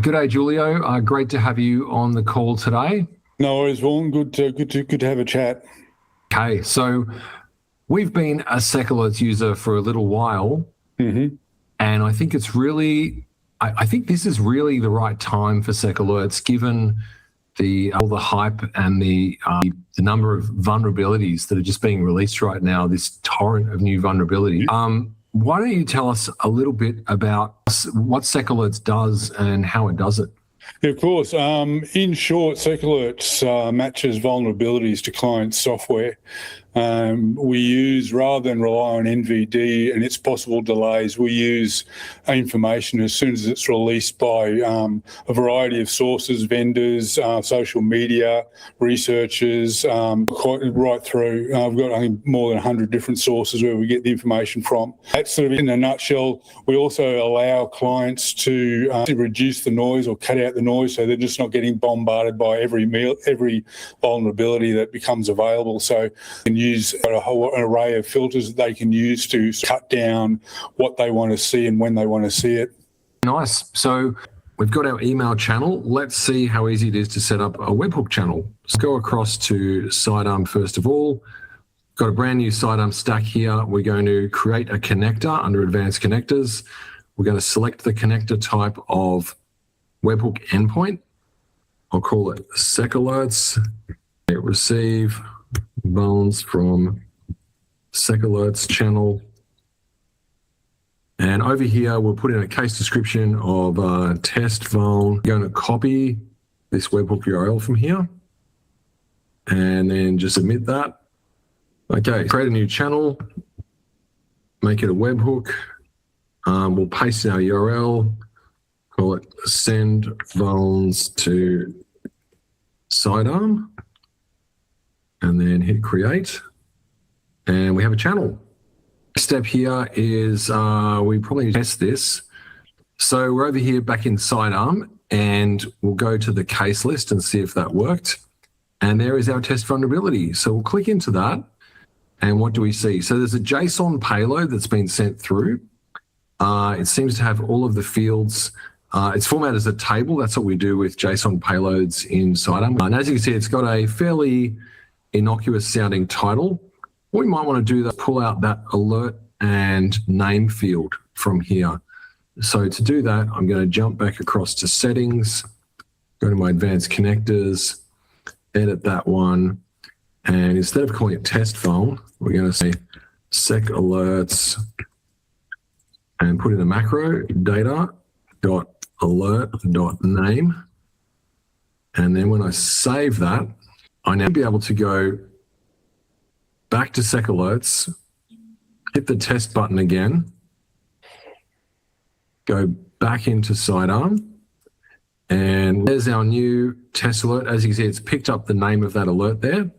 G'day, Julio. Great to have you on the call today. No worries, Vaughan. Good to have a chat. Okay, so we've been a SecAlerts user for a little while, and I think it's really, I think this is really the right time for SecAlerts, given all the hype and the number of vulnerabilities that are just being released right now. This torrent of new vulnerabilities. Why don't you tell us a little bit about what SecAlerts does and how it does it? Of course. In short, SecAlerts matches vulnerabilities to client software. We use, rather than rely on NVD and its possible delays, we use information as soon as it's released by a variety of sources, vendors, social media, researchers, right through. I've got, I think, more than 100 different sources where we get the information from. That's sort of in a nutshell. We also allow clients to reduce the noise or cut out the noise, so they're just not getting bombarded by every vulnerability that becomes available. So can use an array of filters that they can use to cut down what they want to see and when they want to see it. Nice. So we've got our email channel. Let's see how easy it is to set up a webhook channel. Let's go across to Cydarm first of all. Got a brand new Cydarm stack here. We're going to create a connector under Advanced Connectors. We're going to select the connector type of webhook endpoint. I'll call it SecAlerts. Receive vulns from SecAlerts channel. And over here, we'll put in a case description of test vuln. We're going to copy this webhook URL from here and then just submit that. Okay, create a new channel, make it a webhook. We'll paste in our URL, call it send vulns to Cydarm, and then hit create. And we have a channel. Next step here is we probably test this. So we're over here back in Cydarm, and we'll go to the case list and see if that worked. And there is our test vulnerability. So we'll click into that. And what do we see? So there's a JSON payload that's been sent through. It seems to have all of the fields. It's formatted as a table. That's what we do with JSON payloads in Cydarm. And as you can see, it's got a fairly innocuous sounding title. What we might want to do is pull out that alert and name field from here. So to do that, I'm going to jump back across to settings, go to my advanced connectors, edit that one. And instead of calling it test vuln, we're going to say SecAlerts and put in a macro data.alert.name. And then when I save that, I now be able to go back to SecAlerts, hit the test button again, go back into Cydarm, and there's our new test alert. As you can see, it's picked up the name of that alert there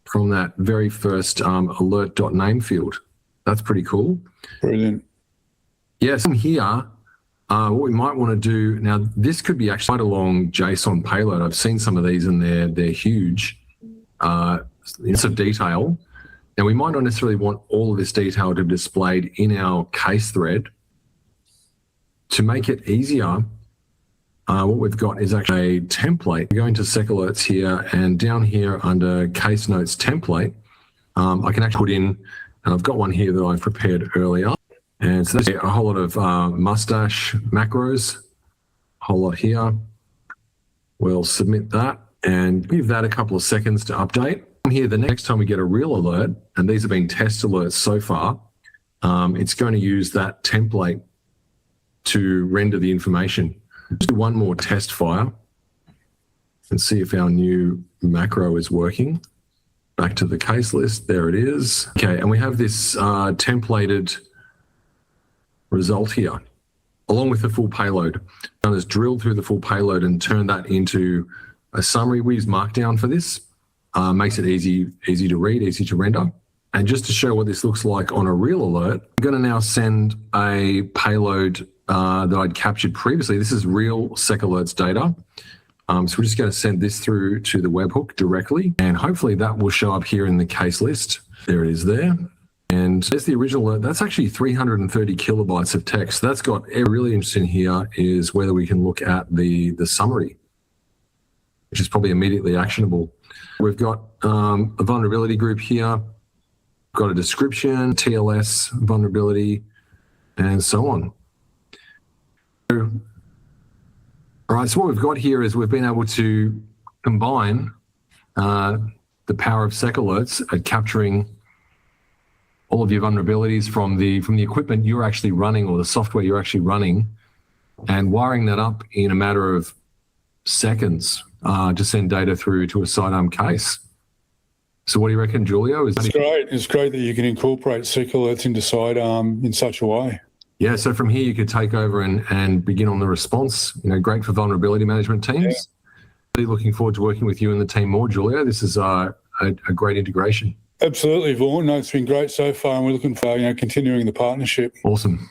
from that very first alert.name field. That's pretty cool. Brilliant. Yes, from here, what we might want to do, now this could be actually quite a long JSON payload. I've seen some of these and they're huge. Lots of detail. Now we might not necessarily want all of this detail to be displayed in our case thread. To make it easier, what we've got is actually a template. We're going to SecAlerts here, and down here under case notes template, I can actually put in, and I've got one here that I prepared earlier. And so there's a whole lot of Mustache macros, a whole lot here. We'll submit that and give that a couple of seconds to update. Here, the next time we get a real alert, and these have been test alerts so far, it's going to use that template to render the information. Let's do one more test fire and see if our new macro is working. Back to the case list, there it is. Okay, and we have this templated result here, along with the full payload. Now let's drill through the full payload and turn that into a summary. We use Markdown for this. Makes it easy to read, easy to render. And just to show what this looks like on a real alert, I'm going to now send a payload that I'd captured previously. This is real SecAlerts data. So we're just going to send this through to the webhook directly, and hopefully that will show up here in the case list. There it is there. And there's the original, that's actually 330 kilobytes of text. That's got, really interesting here is whether we can look at the summary, which is probably immediately actionable. We've got a vulnerability group here, got a description, TLS vulnerability, and so on. So, all right, so what we've got here is we've been able to combine the power of SecAlerts at capturing all of your vulnerabilities from the equipment you're actually running or the software you're actually running, and wiring that up in a matter of seconds to send data through to a Cydarm case. So what do you reckon, Julio? It's great. It's great that you can incorporate SecAlerts into Cydarm in such a way. Yeah, so from here you could take over and begin on the response. Great for vulnerability management teams. Yeah. Really looking forward to working with you and the team more, Julio. This is a great integration. Absolutely, Vaughan. No, it's been great so far, and we're looking for continuing the partnership. Awesome.